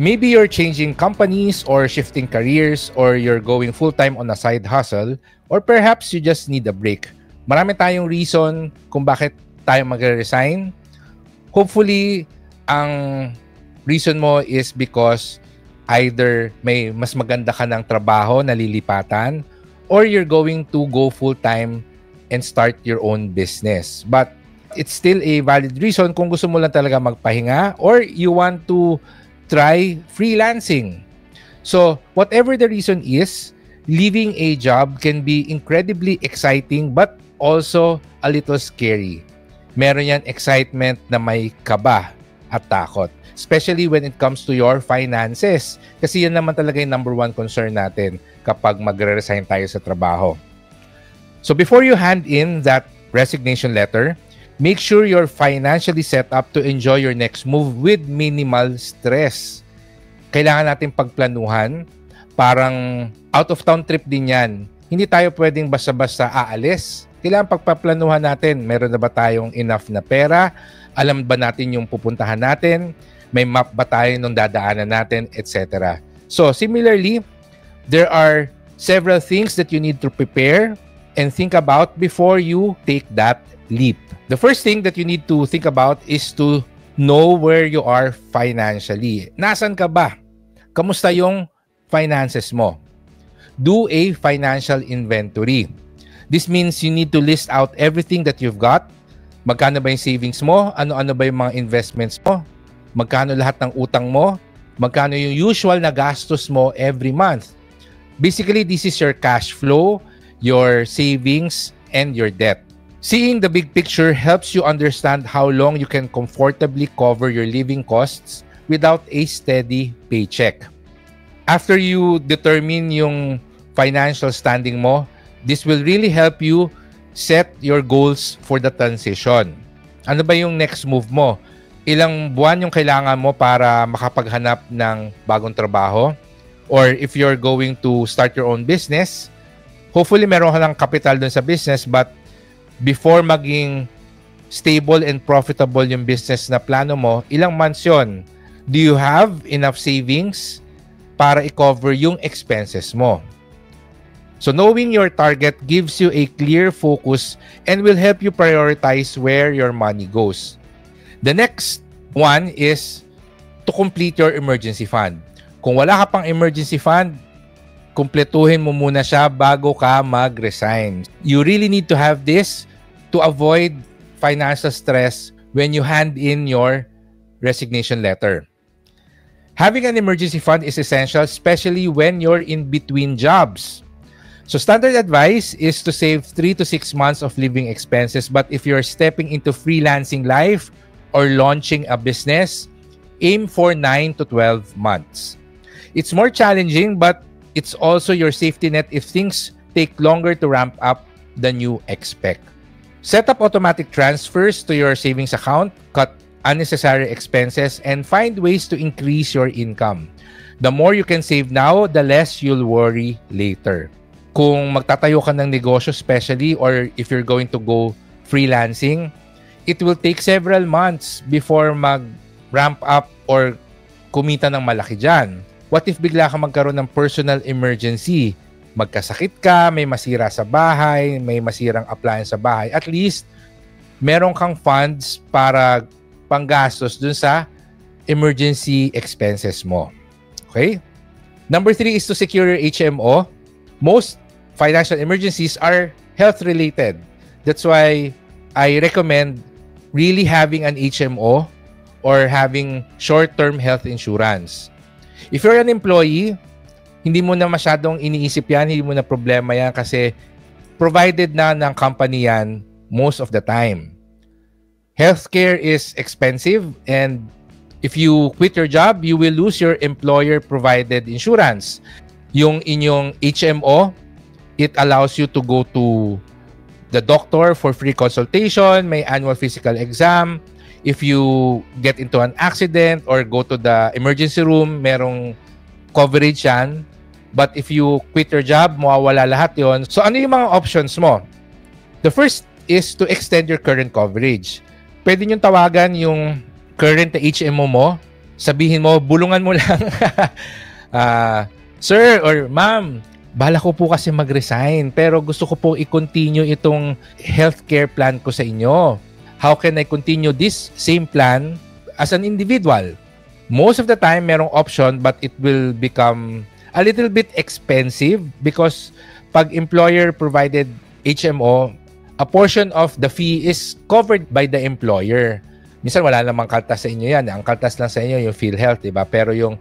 Maybe you're changing companies or shifting careers or you're going full-time on a side hustle or perhaps you just need a break. Marami tayong reason kung bakit tayo magre-resign. Hopefully, ang reason mo is because either may mas maganda ka ng trabaho na lilipatan or you're going to go full-time and start your own business. But it's still a valid reason kung gusto mo lang talaga magpahinga or you want to try freelancing. So, whatever the reason is, leaving a job can be incredibly exciting but also a little scary. Meron yan excitement na may kaba at takot. Especially when it comes to your finances. Kasi yan naman talaga yung number one concern natin kapag magre-resign tayo sa trabaho. So before you hand in that resignation letter, make sure you're financially set up to enjoy your next move with minimal stress. Kailangan natin pagplanuhan. Parang out-of-town trip din yan. Hindi tayo pwedeng basta-basta aalis. Kailangan pagpaplanuhan natin. Meron na ba tayong enough na pera? Alam ba natin yung pupuntahan natin? May map ba tayo nung dadaanan natin, etc. So, similarly, there are several things that you need to prepare and think about before you take that leap. The first thing that you need to think about is to know where you are financially. Nasaan ka ba? Kamusta yung finances mo? Do a financial inventory. This means you need to list out everything that you've got. Magkano ba yung savings mo? Ano-ano ba yung mga investments mo? Magkano lahat ng utang mo? Magkano yung usual na gastos mo every month? Basically, this is your cash flow, your savings, and your debt. Seeing the big picture helps you understand how long you can comfortably cover your living costs without a steady paycheck. After you determine yung financial standing mo, this will really help you set your goals for the transition. Ano ba yung next move mo? Ilang buwan yung kailangan mo para makapaghanap ng bagong trabaho? Or if you're going to start your own business, hopefully meron ka ng capital dun sa business, but before maging stable and profitable yung business na plano mo, ilang months yun? Do you have enough savings para i-cover yung expenses mo? So knowing your target gives you a clear focus and will help you prioritize where your money goes. The next one is to complete your emergency fund. Kung wala ka pang emergency fund, kumpletuhin mo muna siya bago ka mag-resign. You really need to have this to avoid financial stress when you hand in your resignation letter. Having an emergency fund is essential, especially when you're in between jobs. So standard advice is to save 3 to 6 months of living expenses, but if you're stepping into freelancing life or launching a business, aim for 9 to 12 months. It's more challenging, but it's also your safety net if things take longer to ramp up than you expect. Set up automatic transfers to your savings account, cut unnecessary expenses, and find ways to increase your income. The more you can save now, the less you'll worry later. Kung magtatayo ka ng negosyo especially, or if you're going to go freelancing, it will take several months before mag-ramp up or kumita ng malaki dyan. What if bigla ka magkaroon ng personal emergency? Magkasakit ka, may masira sa bahay, may masirang appliance sa bahay. At least, meron kang funds para panggastos dun sa emergency expenses mo. Okay? Number 3 is to secure your HMO. Most financial emergencies are health-related. That's why I recommend really having an HMO or having short-term health insurance. If you're an employee, hindi mo na masyadong iniisip yan, hindi mo na problema yan kasi provided na ng company yan most of the time. Healthcare is expensive and if you quit your job, you will lose your employer-provided insurance. Yung inyong HMO, it allows you to go to the doctor for free consultation, may annual physical exam. If you get into an accident or go to the emergency room, merong coverage yan. But if you quit your job, mawawala lahat yon. So ano yung mga options mo? The first is to extend your current coverage. Pwede nyo tawagan yung current na HMO mo sabihin mo, bulungan mo lang, Sir or Ma'am, bala ko po kasi mag-resign pero gusto ko po i-continue itong healthcare plan ko sa inyo. How can I continue this same plan as an individual? Most of the time, merong option but it will become a little bit expensive because pag employer provided HMO, a portion of the fee is covered by the employer. Minsan wala namang kaltas sa inyo yan. Ang kaltas lang sa inyo yung PhilHealth, diba? Pero yung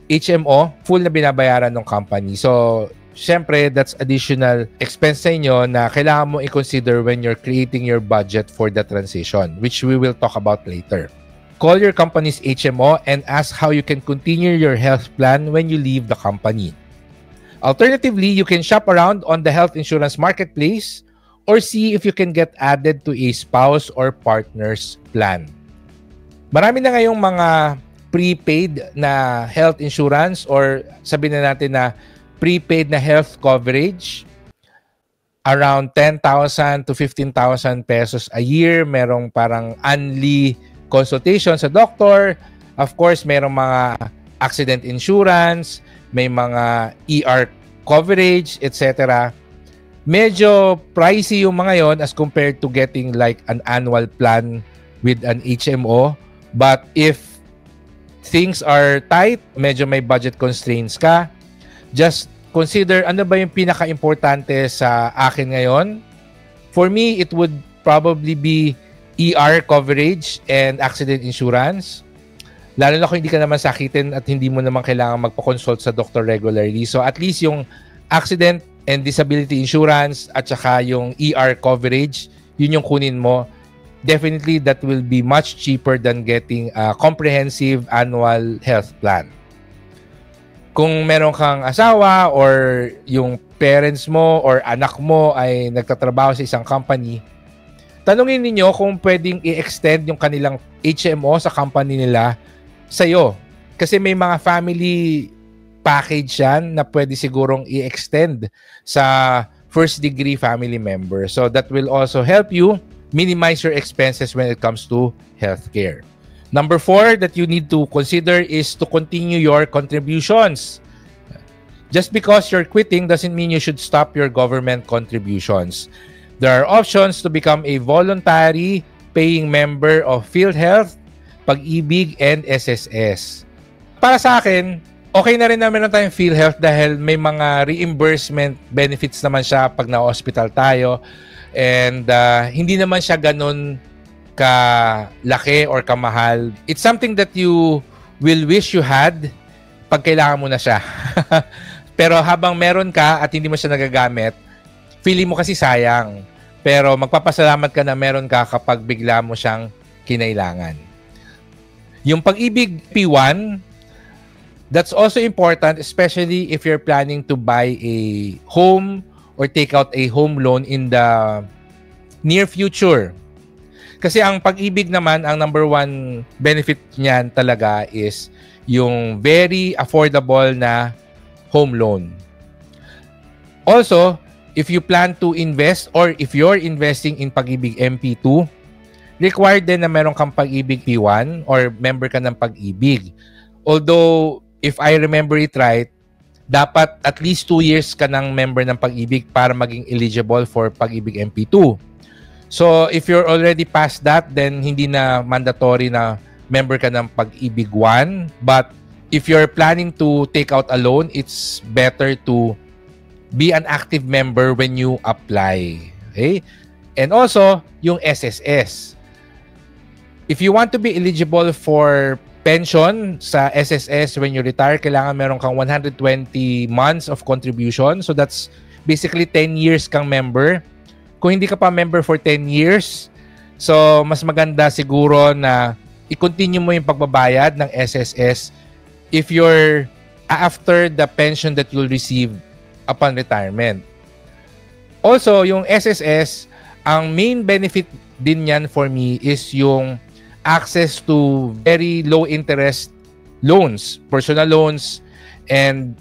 HMO, full na binabayaran ng company. So, syempre, that's additional expense sa inyo na kailangan mo i-consider when you're creating your budget for the transition, which we will talk about later. Call your company's HMO and ask how you can continue your health plan when you leave the company. Alternatively, you can shop around on the health insurance marketplace or see if you can get added to a spouse or partner's plan. Marami na ngayong mga prepaid na health insurance or sabihin na natin na prepaid na health coverage, around 10,000 to 15,000 pesos a year. Merong parang annually consultation sa doctor. Of course, merong mga accident insurance, may mga ER coverage, etc. Medyo pricey yung mga yon as compared to getting like an annual plan with an HMO. But if things are tight, medyo may budget constraints ka, just consider ano ba yung pinaka-importante sa akin ngayon. For me, it would probably be ER coverage and accident insurance. Lalo na kung hindi ka naman sakitin at hindi mo naman kailangan magpa-consult sa doctor regularly. So at least yung accident and disability insurance at saka yung ER coverage, yun yung kunin mo. Definitely that will be much cheaper than getting a comprehensive annual health plan. Kung meron kang asawa or yung parents mo or anak mo ay nagtatrabaho sa isang company, tanungin ninyo kung pwedeng i-extend yung kanilang HMO sa company nila sa'yo. Kasi may mga family package yan na pwede sigurong i-extend sa first degree family member. So that will also help you minimize your expenses when it comes to healthcare. Number 4 that you need to consider is to continue your contributions. Just because you're quitting doesn't mean you should stop your government contributions. There are options to become a voluntary paying member of PhilHealth, Pag-ibig, and SSS. Para sa akin, okay na rin na meron tayong PhilHealth dahil may mga reimbursement benefits naman siya pag na-hospital tayo. And hindi naman siya ganun kalaki or kamahal. It's something that you will wish you had pag kailangan mo na siya. Pero habang meron ka at hindi mo siya nagagamit, feeling mo kasi sayang. Pero magpapasalamat ka na meron ka kapag bigla mo siyang kinailangan. Yung Pag-ibig P1, that's also important, especially if you're planning to buy a home or take out a home loan in the near future. Kasi ang Pag-ibig naman, ang number one benefit niyan talaga is yung very affordable na home loan. Also, if you plan to invest or if you're investing in Pag-ibig MP2, required din na meron kang Pag-ibig P1 or member ka ng Pag-ibig. Although, if I remember it right, dapat at least 2 years ka ng member ng Pag-ibig para maging eligible for Pag-ibig MP2. So, if you're already past that, then hindi na mandatory na member ka ng Pag-ibig 1. But if you're planning to take out a loan, it's better to be an active member when you apply. Okay? And also, yung SSS. If you want to be eligible for pension sa SSS when you retire, kailangan meron kang 120 months of contribution. So that's basically 10 years kang member. Kung hindi ka pa member for 10 years, so mas maganda siguro na i-continue mo yung pagbabayad ng SSS if you're after the pension that you'll receive upon retirement. Also, yung SSS, ang main benefit din yan for me is yung access to very low interest loans, personal loans, and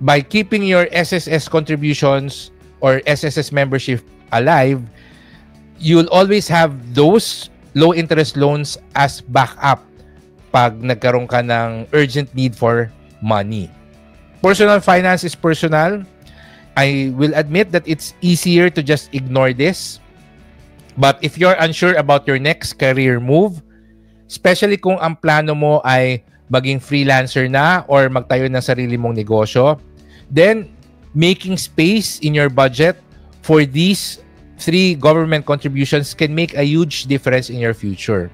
by keeping your SSS contributions or SSS membership alive, you'll always have those low interest loans as backup pag nagkaroon ka ng urgent need for money. Personal finance is personal. I will admit that it's easier to just ignore this. But if you're unsure about your next career move, especially kung ang plano mo ay maging freelancer na or magtayo ng sarili mong negosyo, then making space in your budget for these 3 government contributions can make a huge difference in your future.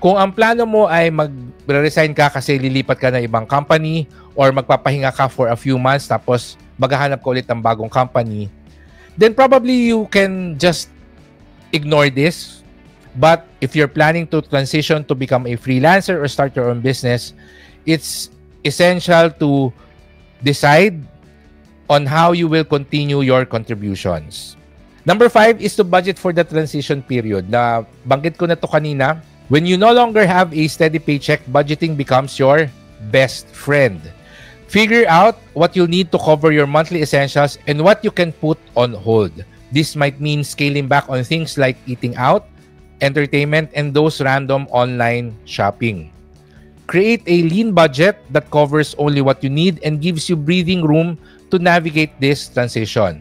Kung ang plano mo ay mag-resign ka kasi lilipat ka ng ibang company or magpapahinga ka for a few months tapos maghahanap ka ulit ng bagong company, then probably you can just ignore this. But if you're planning to transition to become a freelancer or start your own business, it's essential to decide on how you will continue your contributions. Number 5 is to budget for the transition period. Na banggit ko na to kanina. When you no longer have a steady paycheck, budgeting becomes your best friend. Figure out what you'll need to cover your monthly essentials and what you can put on hold. This might mean scaling back on things like eating out, entertainment, and those random online shopping. Create a lean budget that covers only what you need and gives you breathing room to navigate this transition.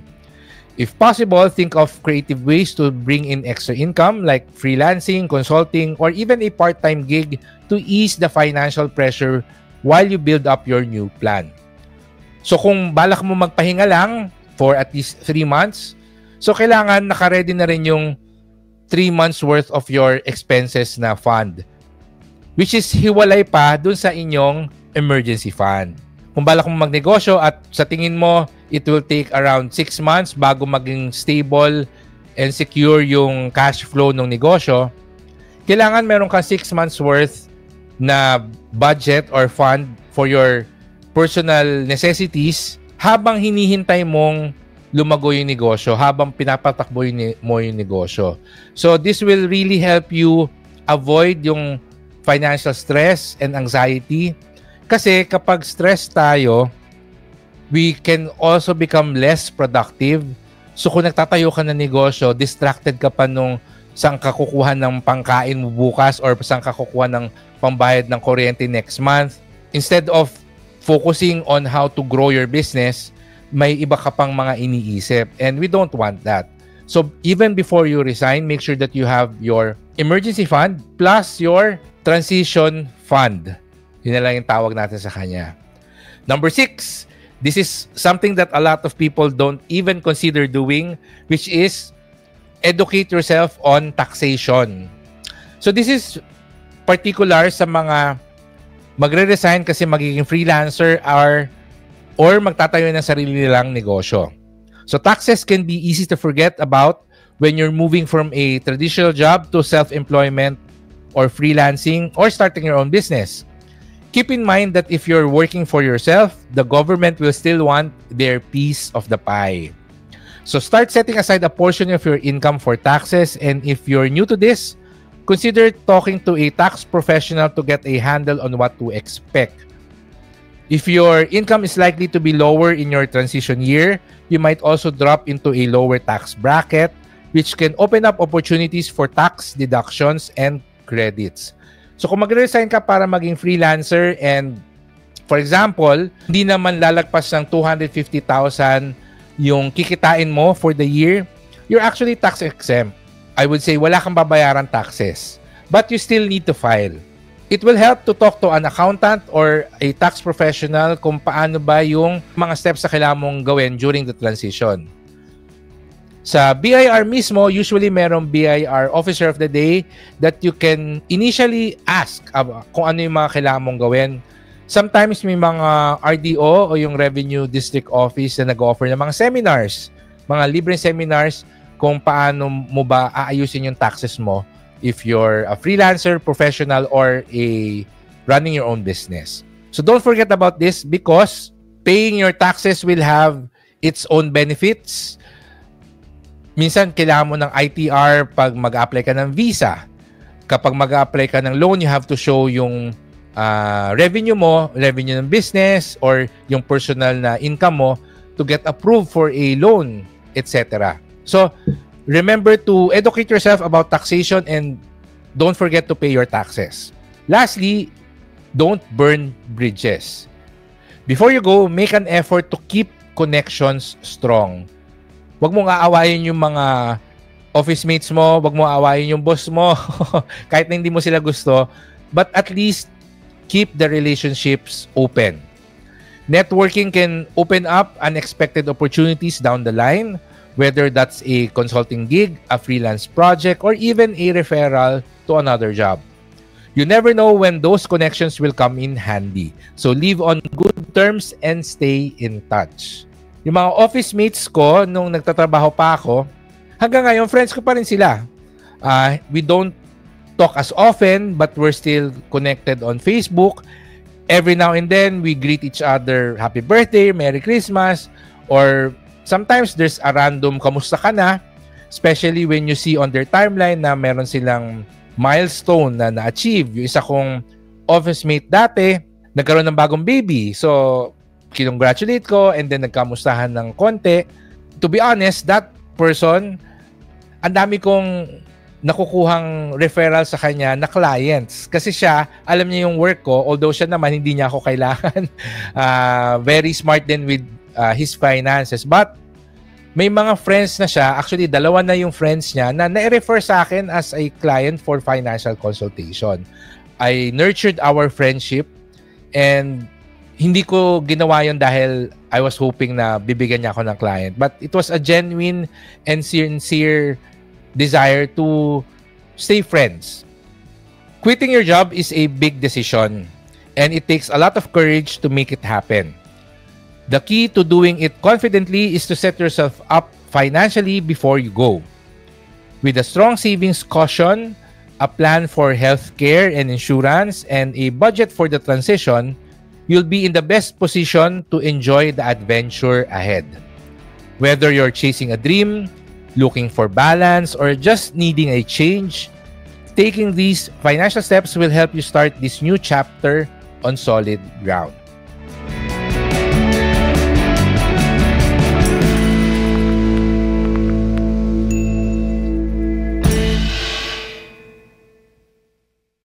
If possible, think of creative ways to bring in extra income like freelancing, consulting, or even a part-time gig to ease the financial pressure while you build up your new plan. So kung balak mo magpahinga lang for at least 3 months, so kailangan naka-ready na rin yung 3 months worth of your expenses na fund, which is hiwalay pa dun sa inyong emergency fund. Kung balak mo magnegosyo at sa tingin mo it will take around 6 months bago maging stable and secure yung cash flow ng negosyo, kailangan meron ka 6 months worth na budget or fund for your personal necessities habang hinihintay mong lumago yung negosyo, habang pinapatakbo mo yung negosyo. So this will really help you avoid yung financial stress and anxiety. Kasi kapag stress tayo, we can also become less productive. So kung nagtatayo ka ng negosyo, distracted ka pa nung saan ka kukuha ng pangkain mo bukas or saan ka kukuha ng pambayad ng kuryente next month. Instead of focusing on how to grow your business, may iba ka pang mga iniisip. And we don't want that. So even before you resign, make sure that you have your emergency fund plus your transition fund. Yun na lang yung tawag natin sa kanya. Number 6, this is something that a lot of people don't even consider doing, which is educate yourself on taxation. So this is particular sa mga magre-resign kasi magiging freelancer or magtatayo ng sarili nilang negosyo. So taxes can be easy to forget about when you're moving from a traditional job to self-employment or freelancing or starting your own business. Keep in mind that if you're working for yourself, the government will still want their piece of the pie. So start setting aside a portion of your income for taxes, and if you're new to this, consider talking to a tax professional to get a handle on what to expect. If your income is likely to be lower in your transition year, you might also drop into a lower tax bracket, which can open up opportunities for tax deductions and credits. So kung mag-resign ka para maging freelancer and for example, hindi naman lalagpas ng 250,000 yung kikitain mo for the year, you're actually tax exempt. I would say wala kang babayaran taxes, but you still need to file. It will help to talk to an accountant or a tax professional kung paano ba yung mga steps na kailangan mong gawin during the transition. Sa BIR mismo, usually merong BIR Officer of the Day that you can initially ask kung ano yung mga kailangan mong gawin. Sometimes may mga RDO o yung Revenue District Office na nag-offer ng mga seminars, mga libreng seminars kung paano mo ba aayusin yung taxes mo if you're a freelancer, professional, or running your own business. So don't forget about this because paying your taxes will have its own benefits. Minsan, kailangan mo ng ITR pag mag-apply ka ng visa. Kapag mag-apply ka ng loan, you have to show yung revenue mo, revenue ng business, or yung personal na income mo to get approved for a loan, etc. So, remember to educate yourself about taxation and don't forget to pay your taxes. Lastly, don't burn bridges. Before you go, make an effort to keep connections strong. Huwag mong aawayin yung mga office mates mo, huwag mong aawayin yung boss mo, kahit na hindi mo sila gusto, but at least keep the relationships open. Networking can open up unexpected opportunities down the line, whether that's a consulting gig, a freelance project, or even a referral to another job. You never know when those connections will come in handy. So live on good terms and stay in touch. Yung mga office mates ko, nung nagtatrabaho pa ako, hanggang ngayon, friends ko pa rin sila. We don't talk as often, but we're still connected on Facebook. Every now and then, we greet each other, happy birthday, Merry Christmas, or sometimes there's a random kamusta ka na, especially when you see on their timeline na meron silang milestone na na-achieve. Yung isa kong office mate dati, nagkaroon ng bagong baby. So, kinongratulate ko and then nagkamustahan ng konti. To be honest, that person, ang dami kong nakukuhang referral sa kanya na clients. Kasi siya, alam niya yung work ko, although siya naman, hindi niya ako kailangan. Very smart din with his finances. But, may mga friends na siya, actually, 2 na yung friends niya na na-refer sa akin as a client for financial consultation. I nurtured our friendship and hindi ko ginawa yun dahil I was hoping na bibigyan niya ako ng client. But it was a genuine and sincere desire to stay friends. Quitting your job is a big decision and it takes a lot of courage to make it happen. The key to doing it confidently is to set yourself up financially before you go. With a strong savings cushion, a plan for healthcare and insurance, and a budget for the transition, you'll be in the best position to enjoy the adventure ahead. Whether you're chasing a dream, looking for balance, or just needing a change, taking these financial steps will help you start this new chapter on solid ground.